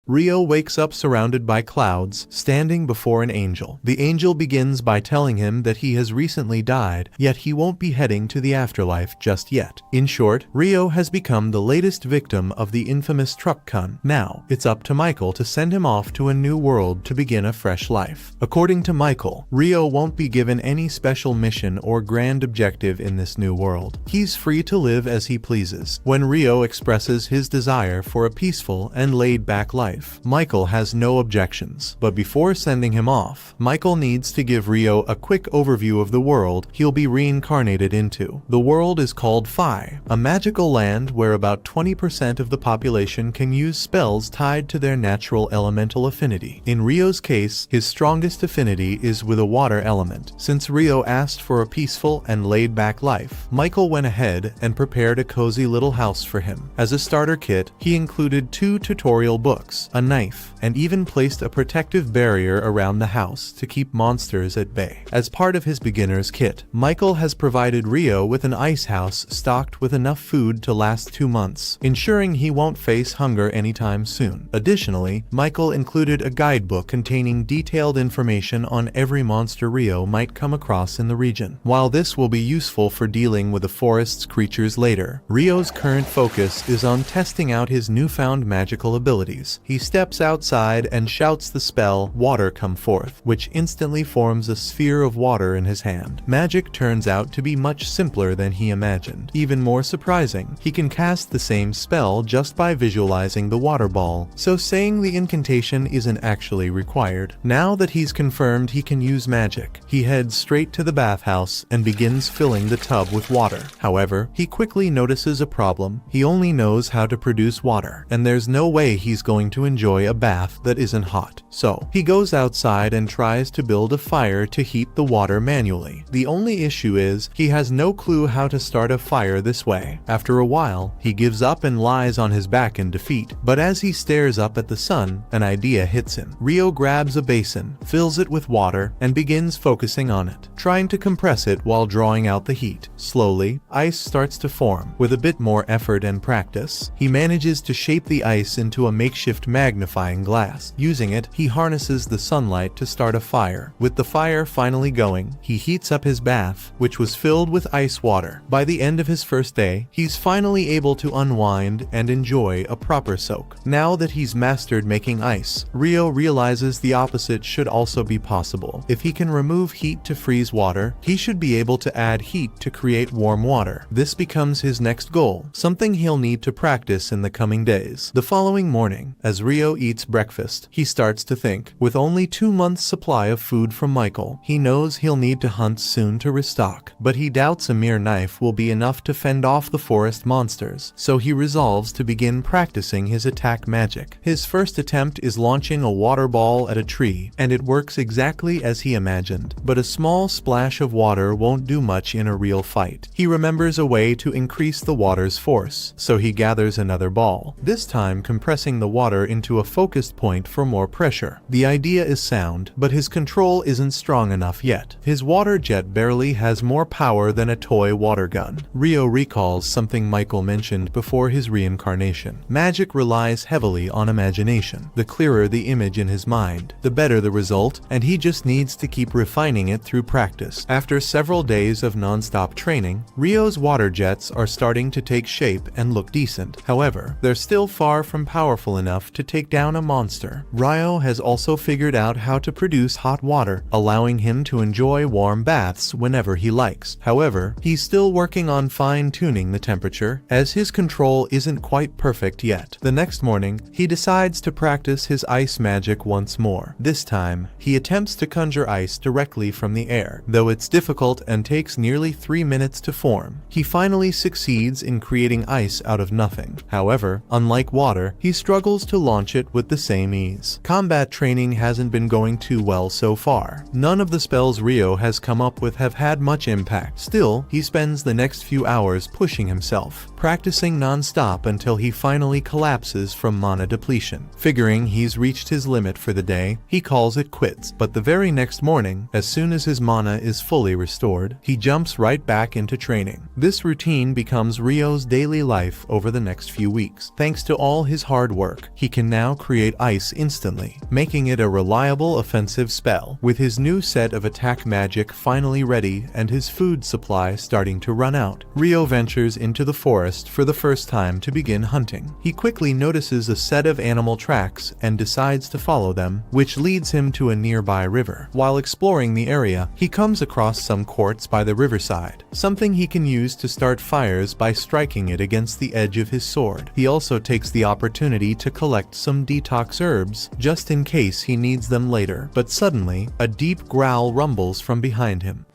Rio wakes up surrounded by clouds, standing before an angel. The angel begins by telling him that he has recently died, yet he won't be heading to the afterlife just yet. In short, Rio has become the latest victim of the infamous truck con. Now, it's up to Michael to send him off to a new world to begin a fresh life. According to Michael, Rio won't be given any special mission or grand objective in this new world. He's free to live as he pleases. When Rio expresses his desire for a peaceful and laid-back life, Michael has no objections. But before sending him off, Michael needs to give Rio a quick overview of the world he'll be reincarnated into. The world is called Phi, a magical land where about 20% of the population can use spells tied to their natural elemental affinity. In Rio's case, his strongest affinity is with a water element. Since Rio asked for a peaceful and laid-back life, Michael went ahead and prepared a cozy little house for him. As a starter kit, he included 2 tutorial books, a knife, and even placed a protective barrier around the house to keep monsters at bay. As part of his beginner's kit, Michael has provided Rio with an ice house stocked with enough food to last 2 months, ensuring he won't face hunger anytime soon. Additionally, Michael included a guidebook containing detailed information on every monster Rio might come across in the region. While this will be useful for dealing with the forest's creatures later, Rio's current focus is on testing out his newfound magical abilities. He steps outside and shouts the spell, "Water come forth," which instantly forms a sphere of water in his hand. Magic turns out to be much simpler than he imagined. Even more surprising, he can cast the same spell just by visualizing the water ball, so saying the incantation isn't actually required. Now that he's confirmed he can use magic, he heads straight to the bathhouse and begins filling the tub with water. However, he quickly notices a problem. He only knows how to produce water, and there's no way he's going to enjoy a bath that isn't hot. So, he goes outside and tries to build a fire to heat the water manually. The only issue is, he has no clue how to start a fire this way. After a while, he gives up and lies on his back in defeat. But as he stares up at the sun, an idea hits him. Rio grabs a basin, fills it with water, and begins focusing on it, trying to compress it while drawing out the heat. Slowly, ice starts to form. With a bit more effort and practice, he manages to shape the ice into a makeshift magnifying glass. Using it, he harnesses the sunlight to start a fire. With the fire finally going, he heats up his bath, which was filled with ice water. By the end of his first day, he's finally able to unwind and enjoy a proper soak. Now that he's mastered making ice, Rio realizes the opposite should also be possible. If he can remove heat to freeze water, he should be able to add heat to create warm water. This becomes his next goal, something he'll need to practice in the coming days. The following morning, as Rio eats breakfast, he starts to think. With only 2 months' supply of food from Michael, he knows he'll need to hunt soon to restock. But he doubts a mere knife will be enough to fend off the forest monsters, so he resolves to begin practicing his attack magic. His first attempt is launching a water ball at a tree, and it works exactly as he imagined. But a small splash of water won't do much in a real fight. He remembers a way to increase the water's force, so he gathers another ball, this time compressing the water into a focused point for more pressure. The idea is sound, but his control isn't strong enough yet. His water jet barely has more power than a toy water gun. Rio recalls something Michael mentioned before his reincarnation. Magic relies heavily on imagination. The clearer the image in his mind, the better the result, and he just needs to keep refining it through practice. After several days of non-stop training, Rio's water jets are starting to take shape and look decent. However, they're still far from powerful enough to take down a monster. Rio has also figured out how to produce hot water, allowing him to enjoy warm baths whenever he likes. However, he's still working on fine-tuning the temperature, as his control isn't quite perfect yet. The next morning, he decides to practice his ice magic once more. This time, he attempts to conjure ice directly from the air, though it's difficult and takes nearly 3 minutes to form. He finally succeeds in creating ice out of nothing. However, unlike water, he struggles to launch it with the same ease. Combat training hasn't been going too well so far. None of the spells Rio has come up with have had much impact. Still, he spends the next few hours pushing himself, practicing non-stop until he finally collapses from mana depletion. Figuring he's reached his limit for the day, he calls it quits. But the very next morning, as soon as his mana is fully restored, he jumps right back into training. This routine becomes Ryo's daily life over the next few weeks. Thanks to all his hard work, he can now create ice instantly, making it a reliable offensive spell. With his new set of attack magic finally ready and his food supply starting to run out, Ryo ventures into the forest for the first time to begin hunting. He quickly notices a set of animal tracks and decides to follow them, which leads him to a nearby river. While exploring the area, he comes across some quartz by the riverside, something he can use to start fires by striking it against the edge of his sword. He also takes the opportunity to collect some detox herbs, just in case he needs them later. But suddenly, a deep growl rumbles from behind him.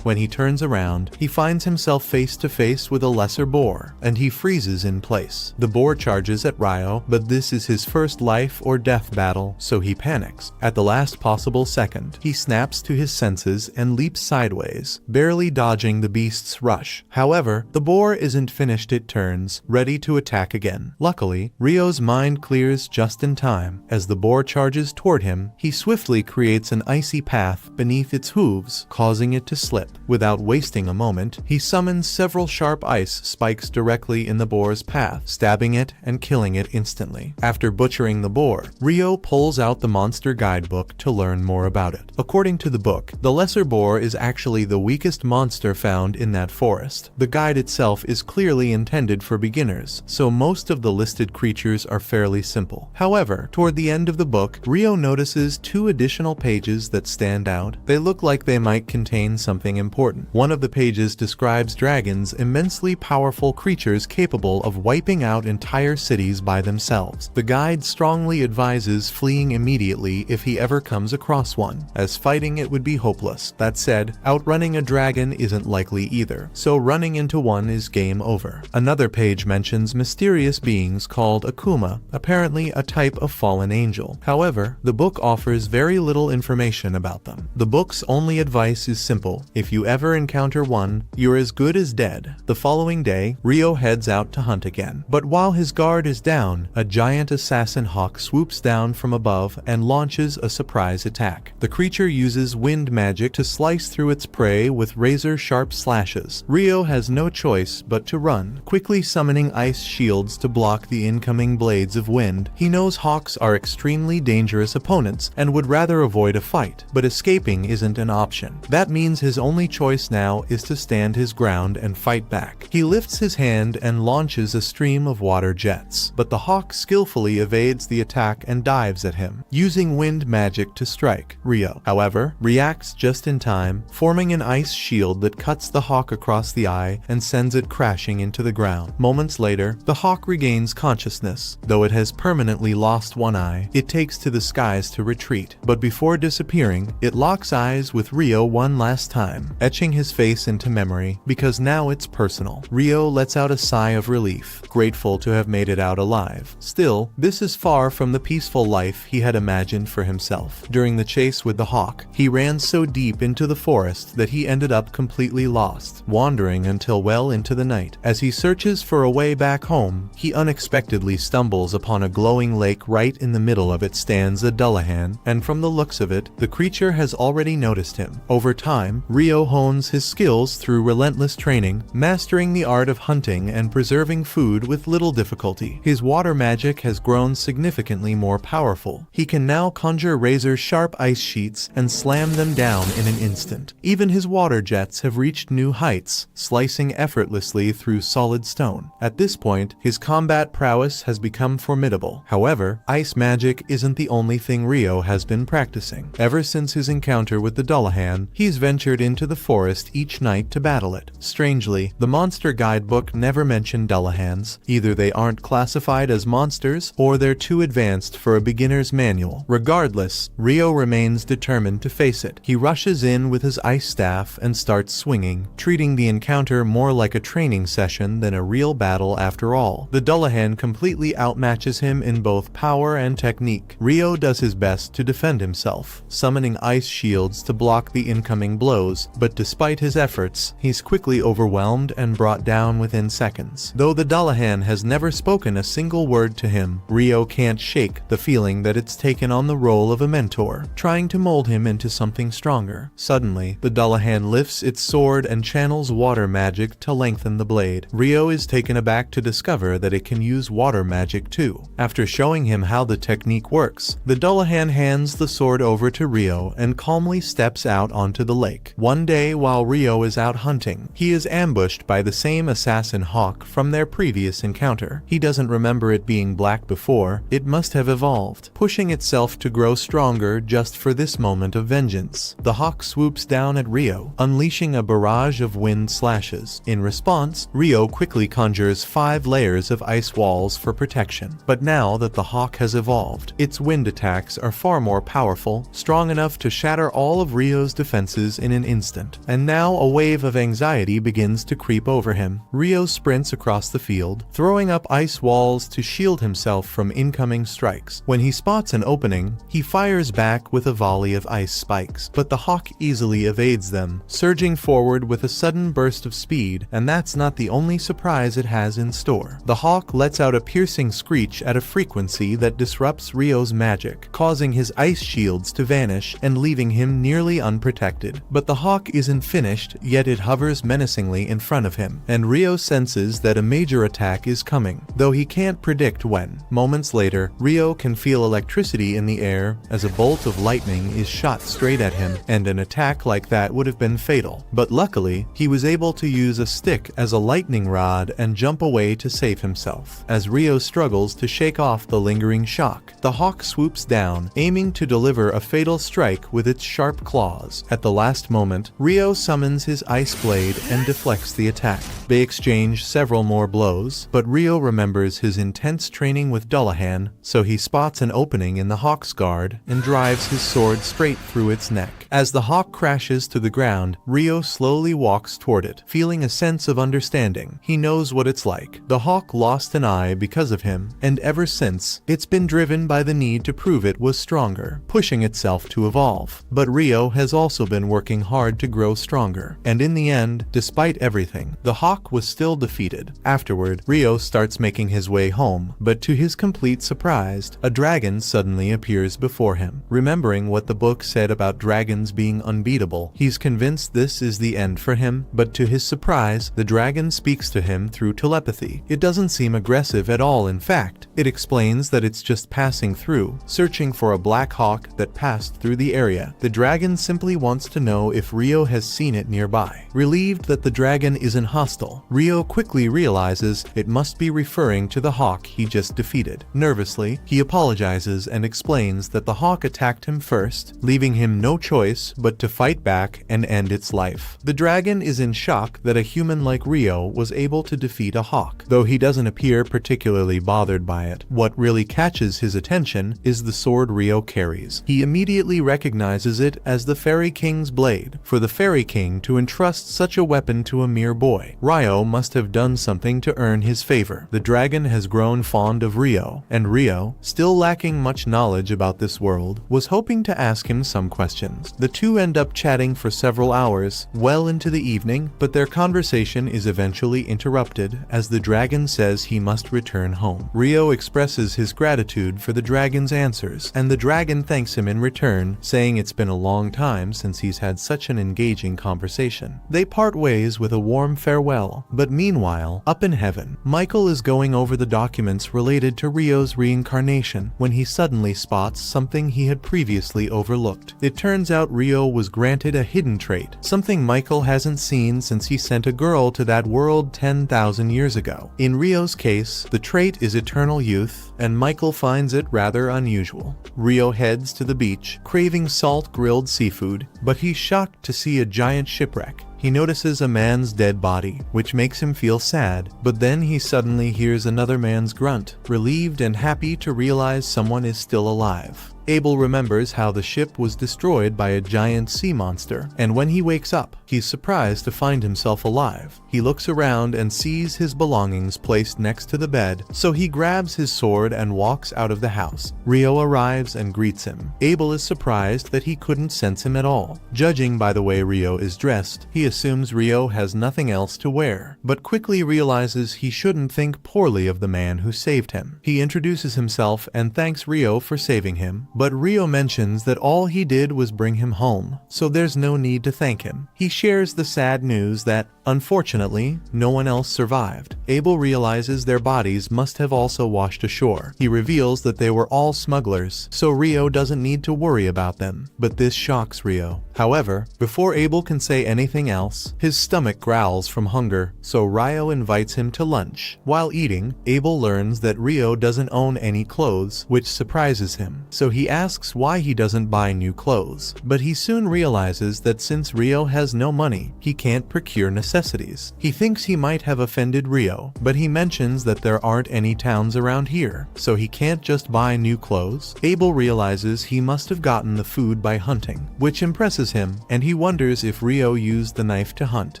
When he turns around, he finds himself face to face with a lesser boar, and he freezes in place. The boar charges at Ryo, but this is his first life or death battle, so he panics. At the last possible second, he snaps to his senses and leaps sideways, barely dodging the beast's rush. However, the boar isn't finished. It turns, ready to attack again. Luckily, Ryo's mind clears just in time. As the boar charges toward him, he swiftly creates an icy path beneath its hooves, causing it to slip. Without wasting a moment, he summons several sharp ice spikes directly in the boar's path, stabbing it and killing it instantly. After butchering the boar, Ryo pulls out the monster guidebook to learn more about it. According to the book, the lesser boar is actually the weakest monster found in that forest. The guide itself is clearly intended for beginners, so most of the listed creatures are fairly simple. However, toward the end of the book, Ryo notices 2 additional pages that stand out. They look like they might contain something important. One of the pages describes dragons, immensely powerful creatures capable of wiping out entire cities by themselves. The guide strongly advises fleeing immediately if he ever comes across one, as fighting it would be hopeless. That said, outrunning a dragon isn't likely either, so running into one is game over. Another page mentions mysterious beings called Akuma, apparently a type of fallen angel. However, the book offers very little information about them. The book's only advice is simple: if you ever encounter one, you're as good as dead. The following day, Ryo heads out to hunt again. But while his guard is down, a giant assassin hawk swoops down from above and launches a surprise attack. The creature uses wind magic to slice through its prey with razor-sharp slashes. Ryo has no choice but to run, quickly summoning ice shields to block the incoming blades of wind. He knows hawks are extremely dangerous opponents and would rather avoid a fight, but escaping isn't an option. That means his only choice now is to stand his ground and fight back. He lifts his hand and launches a stream of water jets, but the hawk skillfully evades the attack and dives at him, using wind magic to strike. Ryo, however, reacts just in time, forming an ice shield that cuts the hawk across the eye and sends it crashing into the ground. Moments later, the hawk regains consciousness. Though it has permanently lost one eye, it takes to the skies to retreat, but before disappearing, it locks eyes with Ryo one last time, etching his face into memory, because now it's personal. Ryo lets out a sigh of relief, grateful to have made it out alive. Still, this is far from the peaceful life he had imagined for himself. During the chase with the hawk, he ran so deep into the forest that he ended up completely lost, wandering until well into the night. As he searches for a way back home, he unexpectedly stumbles upon a glowing lake. Right in the middle of it stands a Dullahan, and from the looks of it, the creature has already noticed him. Over time, Ryo hones his skills through relentless training, mastering the art of hunting and preserving food with little difficulty. His water magic has grown significantly more powerful. He can now conjure razor-sharp ice sheets and slam them down in an instant. Even his water jets have reached new heights, slicing effortlessly through solid stone. At this point, his combat prowess has become formidable. However, ice magic isn't the only thing Ryo has been practicing. Ever since his encounter with the Dullahan, he's ventured into the forest each night to battle it. Strangely, the monster guidebook never mentioned Dullahans. Either they aren't classified as monsters, or they're too advanced for a beginner's manual. Regardless, Ryo remains determined to face it. He rushes in with his ice staff and starts swinging, treating the encounter more like a training session than a real battle after all. The Dullahan completely outmatches him in both power and technique. Ryo does his best to defend himself, summoning ice shields to block the incoming blows, but despite his efforts, he's quickly overwhelmed and brought down within seconds. Though the Dullahan has never spoken a single word to him, Rio can't shake the feeling that it's taken on the role of a mentor, trying to mold him into something stronger. Suddenly, the Dullahan lifts its sword and channels water magic to lengthen the blade. Rio is taken aback to discover that it can use water magic too. After showing him how the technique works, the Dullahan hands the sword over to Rio and calmly steps out onto the lake. One day, while Rio is out hunting, he is ambushed by the same assassin hawk from their previous encounter. He doesn't remember it being black before. It must have evolved, pushing itself to grow stronger just for this moment of vengeance. The hawk swoops down at Rio, unleashing a barrage of wind slashes. In response, Rio quickly conjures 5 layers of ice walls for protection. But now that the hawk has evolved, its wind attacks are far more powerful, strong enough to shatter all of Rio's defenses in an instant. And now a wave of anxiety begins to creep over him. Rio sprints across the field, throwing up ice walls to shield himself from incoming strikes. When he spots an opening, he fires back with a volley of ice spikes, but the hawk easily evades them, surging forward with a sudden burst of speed, and that's not the only surprise it has in store. The hawk lets out a piercing screech at a frequency that disrupts Rio's magic, causing his ice shields to vanish and leaving him nearly unprotected. But the hawk isn't finished, yet it hovers menacingly in front of him, and Rio senses that a major attack is coming, though he can't predict when. Moments later, Rio can feel electricity in the air as a bolt of lightning is shot straight at him, and an attack like that would have been fatal. But luckily, he was able to use a stick as a lightning rod and jump away to save himself. As Rio struggles to shake off the lingering shock, the hawk swoops down, aiming to deliver a fatal strike with its sharp claws. At the last moment, Rio summons his ice blade and deflects the attack. They exchange several more blows, but Rio remembers his intense training with Dullahan, so he spots an opening in the hawk's guard and drives his sword straight through its neck. As the hawk crashes to the ground, Rio slowly walks toward it, feeling a sense of understanding. He knows what it's like. The hawk lost an eye because of him, and ever since, it's been driven by the need to prove it was stronger, pushing itself to evolve. But Rio has also been working hard to grow stronger, and in the end, despite everything, the hawk was still defeated. Afterward, Rio starts making his way home, but to his complete surprise, a dragon suddenly appears before him. Remembering what the book said about dragons being unbeatable, he's convinced this is the end for him, but to his surprise, the dragon speaks to him through telepathy. It doesn't seem aggressive at all. In fact, it explains that it's just passing through, searching for a black hawk that passed through the area. The dragon simply wants to know if Rio has seen it nearby. Relieved that the dragon isn't hostile, Rio quickly realizes it must be referring to the hawk he just defeated. Nervously, he apologizes and explains that the hawk attacked him first, leaving him no choice but to fight back and end its life. The dragon is in shock that a human like Rio was able to defeat a hawk, though he doesn't appear particularly bothered by it. What really catches his attention is the sword Rio carries. He immediately recognizes it as the Fairy King's blade. For the Fairy King to entrust such a weapon to a mere boy, Rio must have done something to earn his favor. The dragon has grown fond of Rio, and Rio, still lacking much knowledge about this world, was hoping to ask him some questions. The two end up chatting for several hours, well into the evening, but their conversation is eventually interrupted as the dragon says he must return home. Rio expresses his gratitude for the dragon's answers, and the dragon thanks him in return, saying it's been a long time since he's had such an engaging conversation. They part ways with a warm farewell, but meanwhile, up in heaven, Michael is going over the documents related to Rio's reincarnation when he suddenly spots something he had previously overlooked. It turns out Rio was granted a hidden trait, something Michael hasn't seen since he sent a girl to that world 10,000 years ago. In Rio's case, the trait is eternal youth, and Michael finds it rather unusual. Rio heads to the beach, craving salt-grilled seafood, but he's shocked to see a giant shipwreck. He notices a man's dead body, which makes him feel sad, but then he suddenly hears another man's grunt, relieved and happy to realize someone is still alive. Abel remembers how the ship was destroyed by a giant sea monster, and when he wakes up, he's surprised to find himself alive. He looks around and sees his belongings placed next to the bed, so he grabs his sword and walks out of the house. Rio arrives and greets him. Abel is surprised that he couldn't sense him at all. Judging by the way Rio is dressed, he assumes Rio has nothing else to wear, but quickly realizes he shouldn't think poorly of the man who saved him. He introduces himself and thanks Rio for saving him, but Rio mentions that all he did was bring him home, so there's no need to thank him. He shares the sad news that, unfortunately, no one else survived. Abel realizes their bodies must have also washed ashore. He reveals that they were all smugglers, so Rio doesn't need to worry about them, but this shocks Rio. However, before Abel can say anything else, his stomach growls from hunger, so Rio invites him to lunch. While eating, Abel learns that Rio doesn't own any clothes, which surprises him, so he asks why he doesn't buy new clothes. But he soon realizes that since Rio has no money, he can't procure necessities. He thinks he might have offended Rio, but he mentions that there aren't any towns around here, so he can't just buy new clothes. Abel realizes he must have gotten the food by hunting, which impresses him, and he wonders if Rio used the knife to hunt.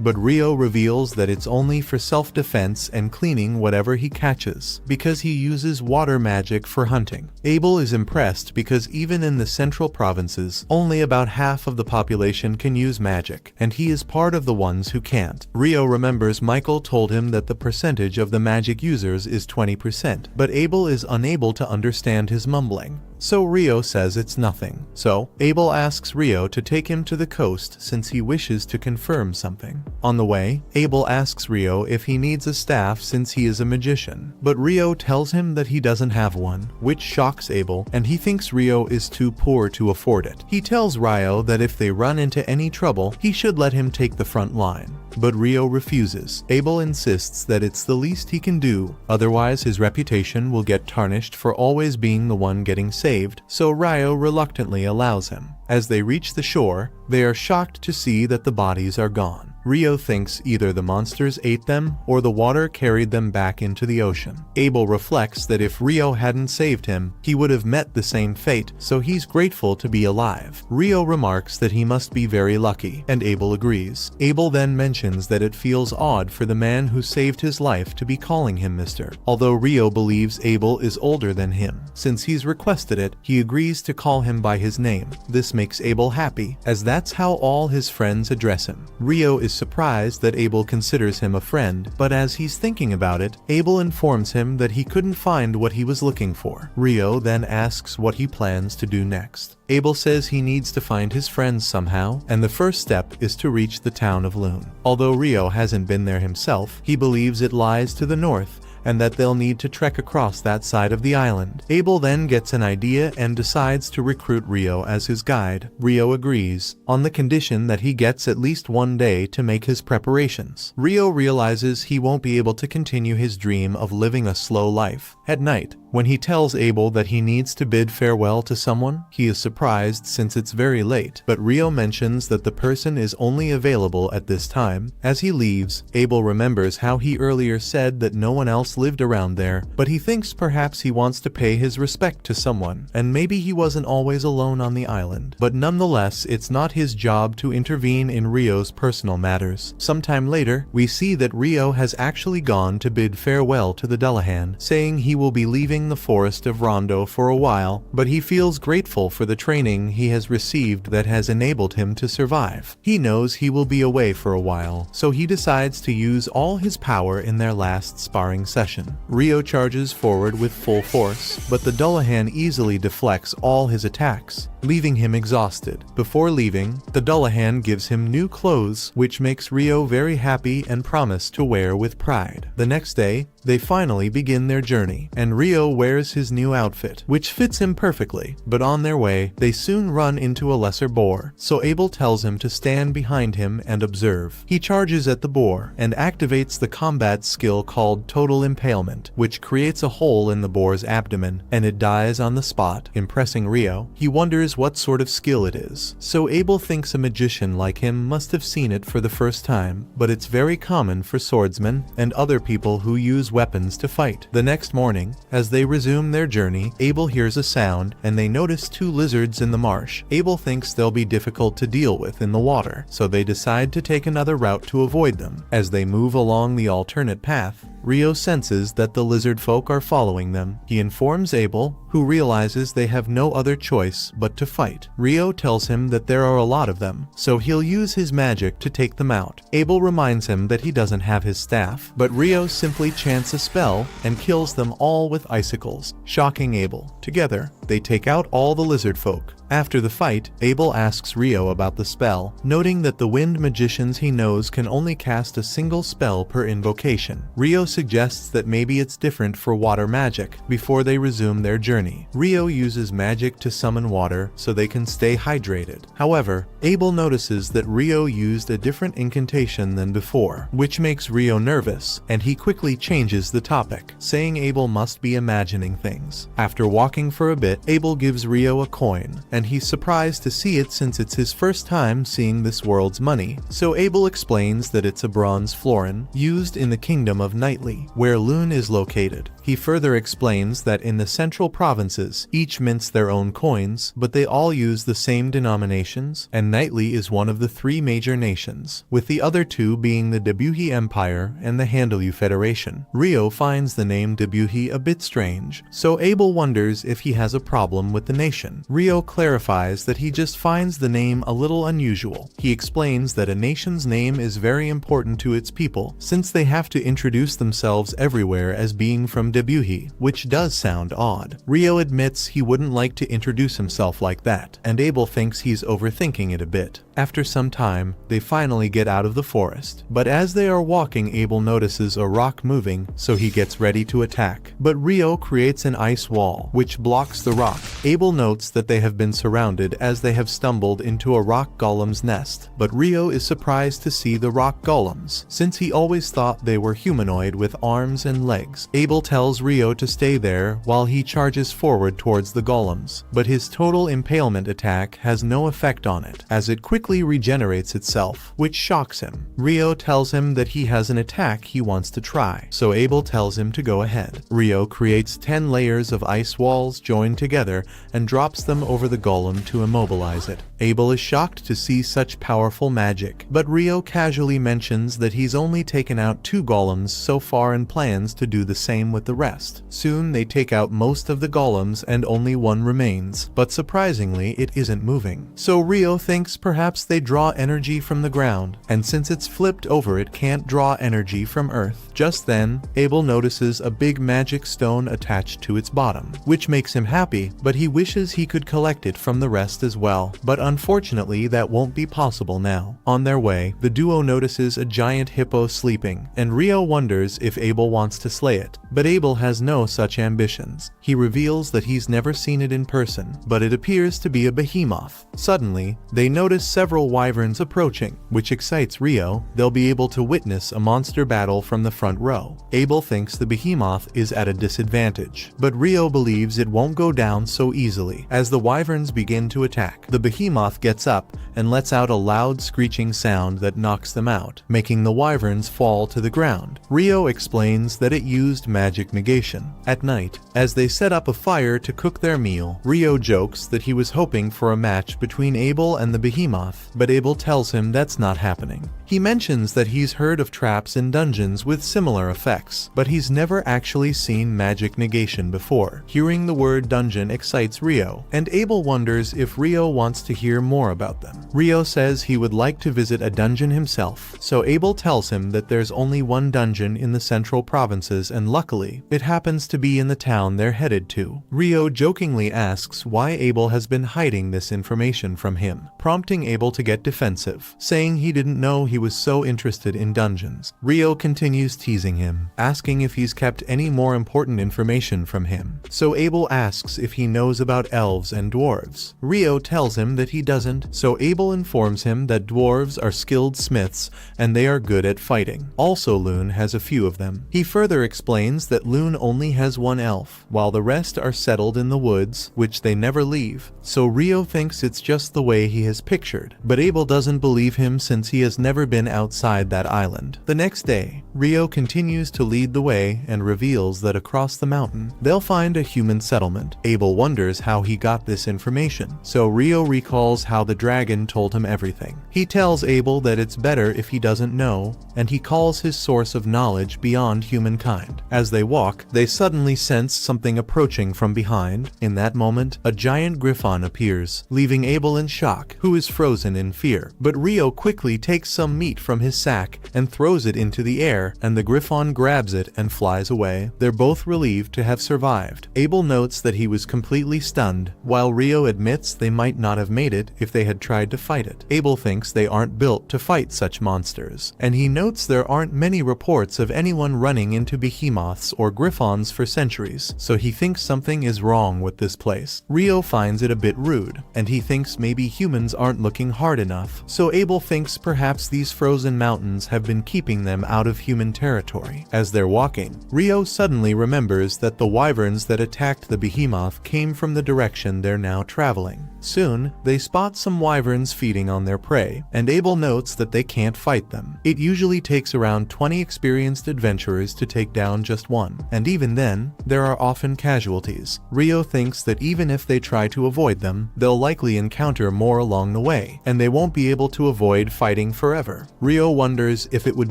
But Rio reveals that it's only for self-defense and cleaning whatever he catches, because he uses water magic for hunting. Abel is impressed because even in the central provinces, only about half of the population can use magic, and he is part of the ones who can't. Rio remembers Michael told him that the percentage of the magic users is 20%, but Abel is unable to understand his mumbling. So Rio says it's nothing. So Abel asks Rio to take him to the coast since he wishes to confirm something. On the way, Abel asks Rio if he needs a staff since he is a magician, but Rio tells him that he doesn't have one, which shocks Abel, and he thinks Rio is too poor to afford it. He tells Rio that if they run into any trouble, he should let him take the front line. But Rio refuses. Abel insists that it's the least he can do, otherwise his reputation will get tarnished for always being the one getting saved, so Rio reluctantly allows him. As they reach the shore, they are shocked to see that the bodies are gone. Rio thinks either the monsters ate them or the water carried them back into the ocean. Abel reflects that if Rio hadn't saved him, he would have met the same fate, so he's grateful to be alive. Rio remarks that he must be very lucky, and Abel agrees. Abel then mentions that it feels odd for the man who saved his life to be calling him Mr. Although Rio believes Abel is older than him. Since he's requested it, he agrees to call him by his name. This makes Abel happy, as that's how all his friends address him. Rio is surprised that Abel considers him a friend, but as he's thinking about it, Abel informs him that he couldn't find what he was looking for. Rio then asks what he plans to do next. Abel says he needs to find his friends somehow, and the first step is to reach the town of Loon. Although Rio hasn't been there himself, he believes it lies to the north, and that they'll need to trek across that side of the island. Abel then gets an idea and decides to recruit Rio as his guide. Rio agrees, on the condition that he gets at least one day to make his preparations. Rio realizes he won't be able to continue his dream of living a slow life. At night, when he tells Abel that he needs to bid farewell to someone, he is surprised since it's very late, but Rio mentions that the person is only available at this time. As he leaves, Abel remembers how he earlier said that no one else lived around there, but he thinks perhaps he wants to pay his respect to someone, and maybe he wasn't always alone on the island. But nonetheless, it's not his job to intervene in Rio's personal matters. Sometime later, we see that Rio has actually gone to bid farewell to the Dullahan, saying he will be leaving the forest of Rondo for a while, but he feels grateful for the training he has received that has enabled him to survive. He knows he will be away for a while, so he decides to use all his power in their last sparring session. Rio charges forward with full force, but the Dullahan easily deflects all his attacks, leaving him exhausted. Before leaving, the Dullahan gives him new clothes, which makes Rio very happy and promise to wear with pride. The next day, they finally begin their journey, and Rio wears his new outfit, which fits him perfectly, but on their way, they soon run into a lesser boar, so Abel tells him to stand behind him and observe. He charges at the boar, and activates the combat skill called Total Impalement, which creates a hole in the boar's abdomen, and it dies on the spot, impressing Rio. He wonders what sort of skill it is, so Abel thinks a magician like him must have seen it for the first time, but it's very common for swordsmen and other people who use use weapons to fight. The next morning, as they resume their journey, Abel hears a sound and they notice 2 lizards in the marsh. Abel thinks they'll be difficult to deal with in the water, so they decide to take another route to avoid them. As they move along the alternate path, Rio senses that the lizard folk are following them. He informs Abel, who realizes they have no other choice but to fight. Rio tells him that there are a lot of them, so he'll use his magic to take them out. Abel reminds him that he doesn't have his staff, but Rio simply chants a spell and kills them all with icicles, shocking Abel. Together, they take out all the lizard folk. After the fight, Abel asks Rio about the spell, noting that the wind magicians he knows can only cast a single spell per invocation. Rio suggests that maybe it's different for water magic before they resume their journey. Rio uses magic to summon water so they can stay hydrated. However, Abel notices that Rio used a different incantation than before, which makes Rio nervous, and he quickly changes the topic, saying Abel must be imagining things. After walking for a bit, Abel gives Rio a coin, and he's surprised to see it since it's his first time seeing this world's money. So Abel explains that it's a bronze florin used in the kingdom of Nightly, where Lune is located. He further explains that in the central provinces, each mints their own coins, but they all use the same denominations, and Nightly is one of the 3 major nations, with the other 2 being the Debuhi Empire and the Handelu Federation. Rio finds the name Debuhi a bit strange, so Abel wonders if he has a problem with the nation. Rio clarifies that he just finds the name a little unusual. He explains that a nation's name is very important to its people, since they have to introduce themselves everywhere as being from Debuhi, which does sound odd. Rio admits he wouldn't like to introduce himself like that, and Abel thinks he's overthinking it a bit. After some time, they finally get out of the forest, but as they are walking, Abel notices a rock moving, so he gets ready to attack. But Rio creates an ice wall, which blocks the rock. Abel notes that they have been surrounded as they have stumbled into a rock golem's nest, but Rio is surprised to see the rock golems, since he always thought they were humanoid with arms and legs. Abel tells Rio to stay there while he charges forward towards the golems, but his total impalement attack has no effect on it, as it quickly regenerates itself, which shocks him. Rio tells him that he has an attack he wants to try, so Abel tells him to go ahead. Rio creates 10 layers of ice walls joined together and drops them over the golem to immobilize it. Abel is shocked to see such powerful magic, but Rio casually mentions that he's only taken out 2 golems so far and plans to do the same with the rest. Soon they take out most of the golems and only one remains, but surprisingly it isn't moving. So Rio thinks perhaps they draw energy from the ground, and since it's flipped over it can't draw energy from Earth. Just then, Abel notices a big magic stone attached to its bottom, which makes him happy, but he wishes he could collect it from the rest as well. But unfortunately that won't be possible now. On their way, the duo notices a giant hippo sleeping, and Rio wonders if Abel wants to slay it, but Abel has no such ambitions. He reveals that he's never seen it in person, but it appears to be a behemoth. Suddenly, they notice several wyverns approaching, which excites Rio. They'll be able to witness a monster battle from the front row. Abel thinks the behemoth is at a disadvantage, but Rio believes it won't go down so easily. As the wyverns begin to attack, the behemoth gets up and lets out a loud screeching sound that knocks them out, making the wyverns fall to the ground. Rio explains that it used magic negation. At night, as they set up a fire to cook their meal, Rio jokes that he was hoping for a match between Abel and the behemoth, but Abel tells him that's not happening. He mentions that he's heard of traps in dungeons with similar effects, but he's never actually seen magic negation before. Hearing the word dungeon excites Rio, and Abel wonders if Rio wants to hear more about them. Rio says he would like to visit a dungeon himself, so Abel tells him that there's only one dungeon in the central provinces, and luckily, it happens to be in the town they're headed to. Rio jokingly asks why Abel has been hiding this information from him, prompting Abel to get defensive, saying he didn't know he was so interested in dungeons. Rio continues teasing him, asking if he's kept any more important information from him. So Abel asks if he knows about elves and dwarves. Rio tells him that he doesn't, so Abel informs him that dwarves are skilled smiths and they are good at fighting. Also, Lune has a few of them. He further explains that Loon only has one elf, while the rest are settled in the woods, which they never leave, so Rio thinks it's just the way he has pictured. But Abel doesn't believe him since he has never been outside that island. The next day, Rio continues to lead the way and reveals that across the mountain, they'll find a human settlement. Abel wonders how he got this information, so Rio recalls how the dragon told him everything. He tells Abel that it's better if he doesn't know, and he calls his source of knowledge beyond humankind. As they walk, they suddenly sense something approaching from behind. In that moment, a giant griffon appears, leaving Abel in shock, who is frozen in fear. But Rio quickly takes some meat from his sack and throws it into the air, and the griffon grabs it and flies away. They're both relieved to have survived. Abel notes that he was completely stunned, while Rio admits they might not have made it if they had tried to fight it. Abel thinks they aren't built to fight such monsters, and he notes there aren't many reports of anyone running into behemoths or griffons for centuries, so he thinks something is wrong with this place. Rio finds it a bit rude, and he thinks maybe humans aren't looking hard enough, so Abel thinks perhaps these frozen mountains have been keeping them out of human territory. As they're walking, Rio suddenly remembers that the wyverns that attacked the behemoth came from the direction they're now traveling. Soon, they spot some wyverns feeding on their prey, and Abel notes that they can't fight them. It usually takes around 20 experienced adventurers to take down just one, and even then, there are often casualties. Rio thinks that even if they try to avoid them, they'll likely encounter more along the way, and they won't be able to avoid fighting forever. Rio wonders if it would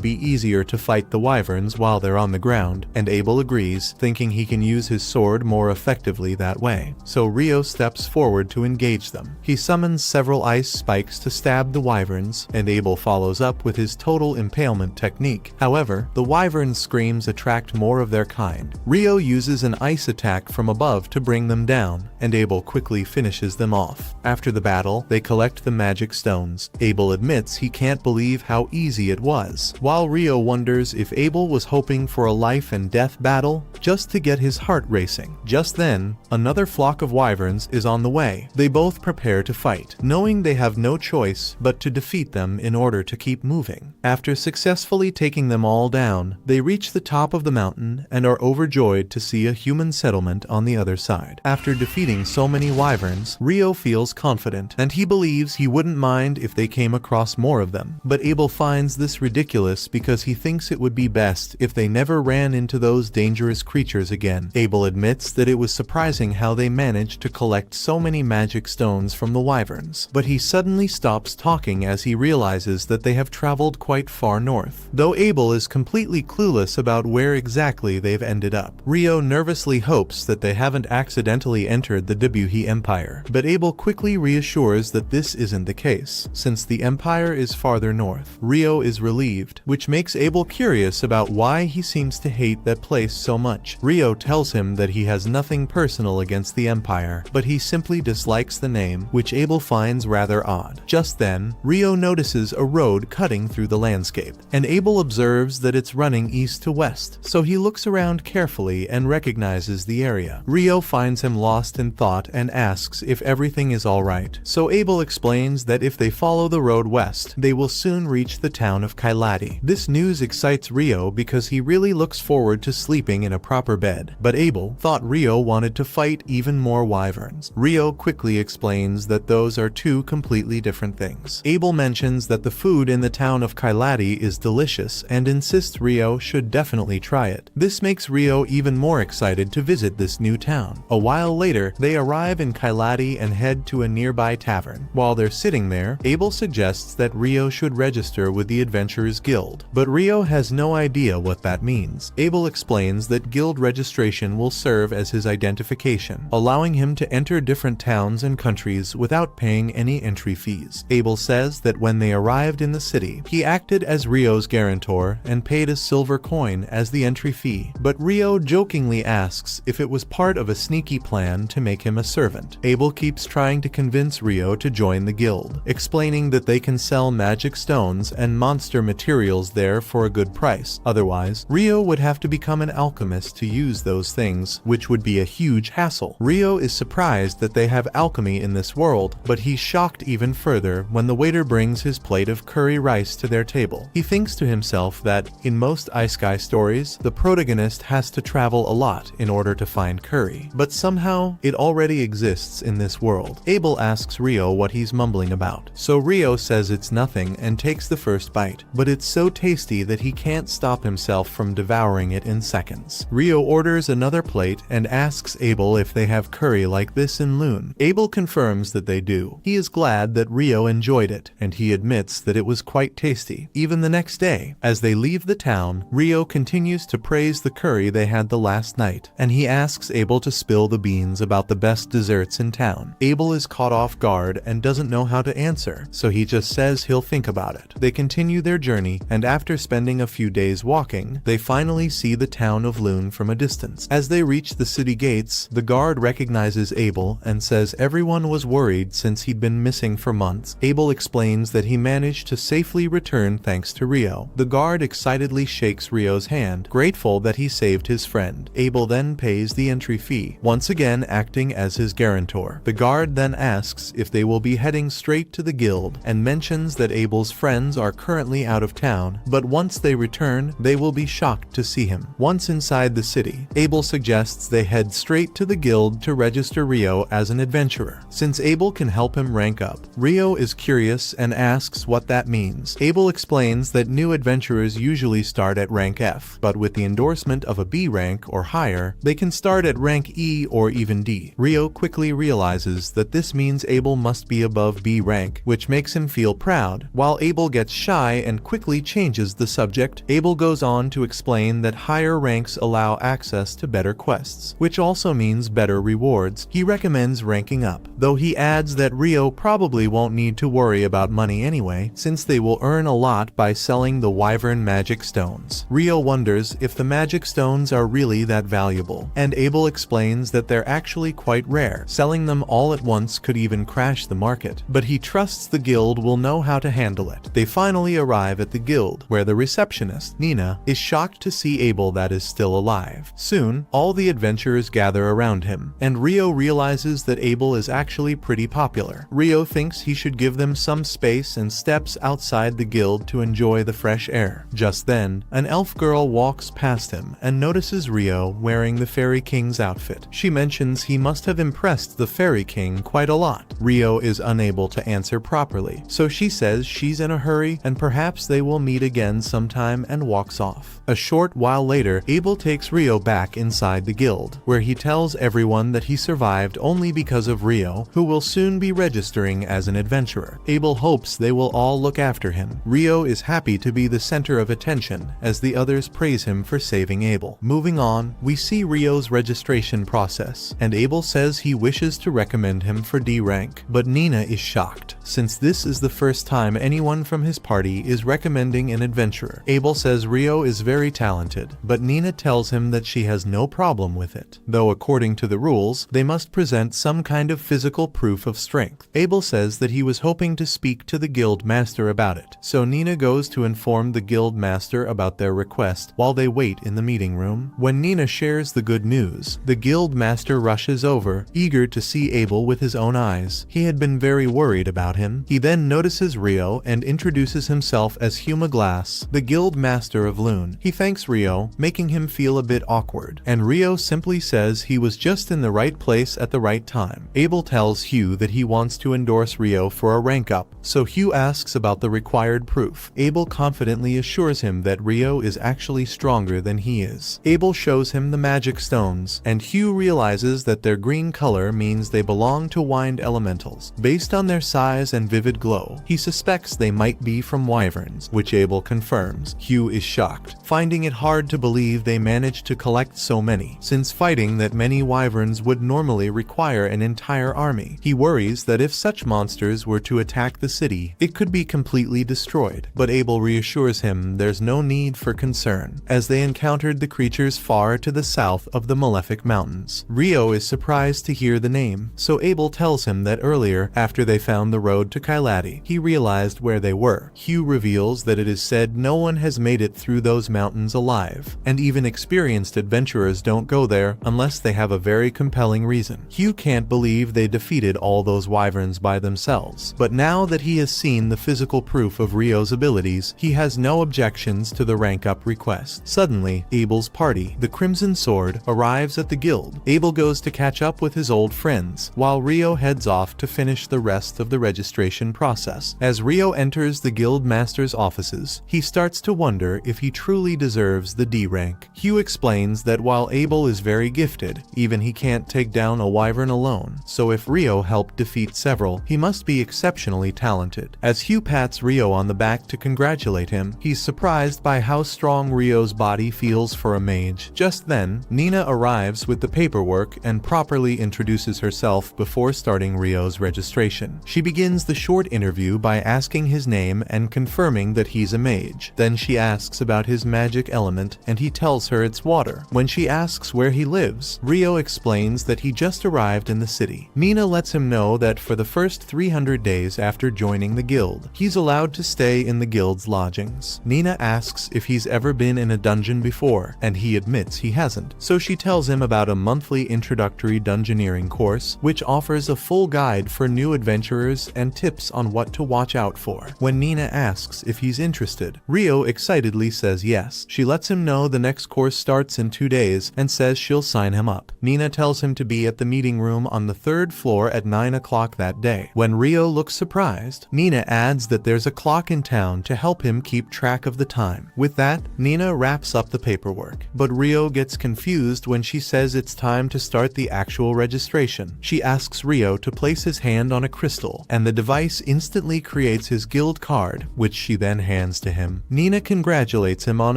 be easier to fight the wyverns while they're on the ground, and Abel agrees, thinking he can use his sword more effectively that way. So Rio steps forward to engage them. He summons several ice spikes to stab the wyverns, and Abel follows up with his total impalement technique. However, the wyvern's screams attract more of their kind. Rio uses an ice attack from above to bring them down, and Abel quickly finishes them off. After the battle, they collect the magic stones. Abel admits he can't believe how easy it was, while Rio wonders if Abel was hoping for a life and death battle just to get his heart racing. Just then, another flock of wyverns is on the way. They both prepare to fight, knowing they have no choice but to defeat them in order to keep moving. After successfully taking them all down, they reach the top of the mountain and are overjoyed to see a human settlement on the other side. After defeating so many wyverns, Rio feels confident, and he believes he wouldn't mind if they came across more of them. But Abel finds this ridiculous because he thinks it would be best if they never ran into those dangerous creatures again. Abel admits that it was surprising how they managed to collect so many magic stones from the wyverns, but he suddenly stops talking as he realizes that they have traveled quite far north. Though Abel is completely clueless about where exactly they've ended up, Rio nervously hopes that they haven't accidentally entered the Debuhi Empire, but Abel quickly reassures that this isn't the case, since the Empire is farther north. Rio is relieved, which makes Abel curious about why he seems to hate that place so much. Rio tells him that he has nothing personal against the Empire, but he simply dislikes the name, which Abel finds rather odd. Just then, Rio notices a road cutting through the landscape, and Abel observes that it's running east to west, so he looks around carefully and recognizes the area. Rio finds him lost in thought and asks if everything is alright, so Abel explains that if they follow the road west, they will soon reach the town of Kailati. This news excites Rio because he really looks forward to sleeping in a proper bed, but Abel thought Rio wanted to fight even more wyverns. Rio quickly explains that those are two completely different things. Abel mentions that the food in the town of Kailati is delicious and insists Rio should definitely try it. This makes Rio even more excited to visit this new town. A while later, they arrive in Kailati and head to a nearby tavern. While they're sitting there, Abel suggests that Rio should register with the Adventurers Guild, but Rio has no idea what that means. Abel explains that guild registration will serve as his identification, allowing him to enter different towns and countries without paying any entry fees. Abel says that when they arrived in the city, he acted as Rio's guarantor and paid a silver coin as the entry fee, but Rio jokingly asks if it was part of a sneaky plan to make him a servant. Abel keeps trying to convince Rio to join the guild, explaining that they can sell magic stones and monster materials there for a good price. Otherwise, Rio would have to become an alchemist to use those things, which would be a huge hassle. Rio is surprised that they have alchemy in this world, but he's shocked even further when the waiter brings his plate of curry rice to their table. He thinks to himself that, in most Isekai stories, the protagonist forest has to travel a lot in order to find curry, but somehow it already exists in this world. Abel asks Rio what he's mumbling about, so Rio says it's nothing and takes the first bite, but it's so tasty that he can't stop himself from devouring it in seconds. Rio orders another plate and asks Abel if they have curry like this in Loon. Abel confirms that they do. He is glad that Rio enjoyed it, and he admits that it was quite tasty. Even the next day, as they leave the town, Rio continues to praise the curry they had the last night, and he asks Abel to spill the beans about the best desserts in town. Abel is caught off guard and doesn't know how to answer, so he just says he'll think about it. They continue their journey, and after spending a few days walking, they finally see the town of Loon from a distance. As they reach the city gates, the guard recognizes Abel and says everyone was worried since he'd been missing for months. Abel explains that he managed to safely return thanks to Rio. The guard excitedly shakes Rio's hand, grateful that he saved his friend. Abel then pays the entry fee, once again acting as his guarantor. The guard then asks if they will be heading straight to the guild, and mentions that Abel's friends are currently out of town, but once they return, they will be shocked to see him. Once inside the city, Abel suggests they head straight to the guild to register Rio as an adventurer. Since Abel can help him rank up, Rio is curious and asks what that means. Abel explains that new adventurers usually start at rank F, but with the endorsement of a B rank or higher, they can start at rank E or even D. Rio quickly realizes that this means Abel must be above B rank, which makes him feel proud. While Abel gets shy and quickly changes the subject, Abel goes on to explain that higher ranks allow access to better quests, which also means better rewards. He recommends ranking up, though he adds that Rio probably won't need to worry about money anyway, since they will earn a lot by selling the Wyvern magic stones. Rio wonders if the magic stones are really that valuable, and Abel explains that they're actually quite rare. Selling them all at once could even crash the market, but he trusts the guild will know how to handle it. They finally arrive at the guild, where the receptionist, Nina, is shocked to see Abel that is still alive. Soon, all the adventurers gather around him, and Rio realizes that Abel is actually pretty popular. Rio thinks he should give them some space and steps outside the guild to enjoy the fresh air. Just then, an elf girl walks past him and notices Rio wearing the Fairy King's outfit. She mentions he must have impressed the Fairy King quite a lot. Rio is unable to answer properly, so she says she's in a hurry and perhaps they will meet again sometime and walks off. A short while later, Abel takes Rio back inside the guild, where he tells everyone that he survived only because of Rio, who will soon be registering as an adventurer. Abel hopes they will all look after him. Rio is happy to be the center of attention, as the others praise him for saving Abel. Moving on, we see Rio's registration process, and Abel says he wishes to recommend him for D rank, but Nina is shocked, since this is the first time anyone from his party is recommending an adventurer. Abel says Rio is very talented, but Nina tells him that she has no problem with it, though according to the rules, they must present some kind of physical proof of strength. Abel says that he was hoping to speak to the guild master about it, so Nina goes to inform the guild master about their request while they wait in the meeting room. When Nina shares the good news, the guild master rushes over, eager to see Abel with his own eyes. He had been very worried about him. He then notices Rio and introduces himself as Huma Glass, the guild master of Loon. He thanks Rio, making him feel a bit awkward, and Rio simply says he was just in the right place at the right time. Abel tells Hugh that he wants to endorse Rio for a rank up, so Hugh asks about the required proof. Abel confidently assures him that Rio is actually stronger than he is. Abel shows him the magic stones, and Hugh realizes that their green color means they belong to wind elementals. Based on their size and vivid glow, he suspects they might be from wyverns, which Abel confirms. Hugh is shocked, finding it hard to believe they managed to collect so many, since fighting that many wyverns would normally require an entire army. He worries that if such monsters were to attack the city, it could be completely destroyed, but Abel reassures him there's no need for concern, as they encountered the creatures far to the south of the Malefic Mountains. Rio is surprised to hear the name, so Abel tells him that earlier, after they found the road to Kailati, he realized where they were. Hugh reveals that it is said no one has made it through those mountains alive, and even experienced adventurers don't go there unless they have a very compelling reason. Hugh can't believe they defeated all those wyverns by themselves, but now that he has seen the physical proof of Rio's abilities, he has no objections to the rank-up request. Suddenly, Abel's party, the Crimson Sword, arrives at the guild. Abel goes to catch up with his old friends, while Rio heads off to finish the rest of the registration process. As Rio enters the guild master's offices, he starts to wonder if he truly deserves the D rank. Hugh explains that while Abel is very gifted, even he can't take down a wyvern alone, so if Rio helped defeat several, he must be exceptionally talented. As Hugh pats Rio on the back to congratulate him, he's surprised by how strong Rio's body feels for a mage. Just then, Nina arrives with the paperwork and properly introduces herself before starting Rio's registration. She begins the short interview by asking his name and confirming that he's a mage. Then she asks about his magic element and he tells her it's water. When she asks where he lives, Rio explains that he just arrived in the city. Nina lets him know that for the first 300 days after joining the guild, he's allowed to stay in the guild's lodgings. Nina asks if he's ever been in a dungeon before, and he admits he hasn't, so she tells him about a monthly introductory dungeoneering course, which offers a full guide for new adventurers and tips on what to watch out for. When Nina asks if he's interested, Rio excitedly says yes. She lets him know the next course starts in 2 days and says she'll sign him up. Nina tells him to be at the meeting room on the 3rd floor at 9 o'clock that day. When Rio looks surprised, Nina adds that there's a clock in town to help him keep track of the time. With that, Nina wraps up the paperwork, but Rio gets confused when she says it's time to start the actual registration. She asks Rio to place his hand on a crystal, and the device instantly creates his guild card, which she then hands to him. Nina congratulates him on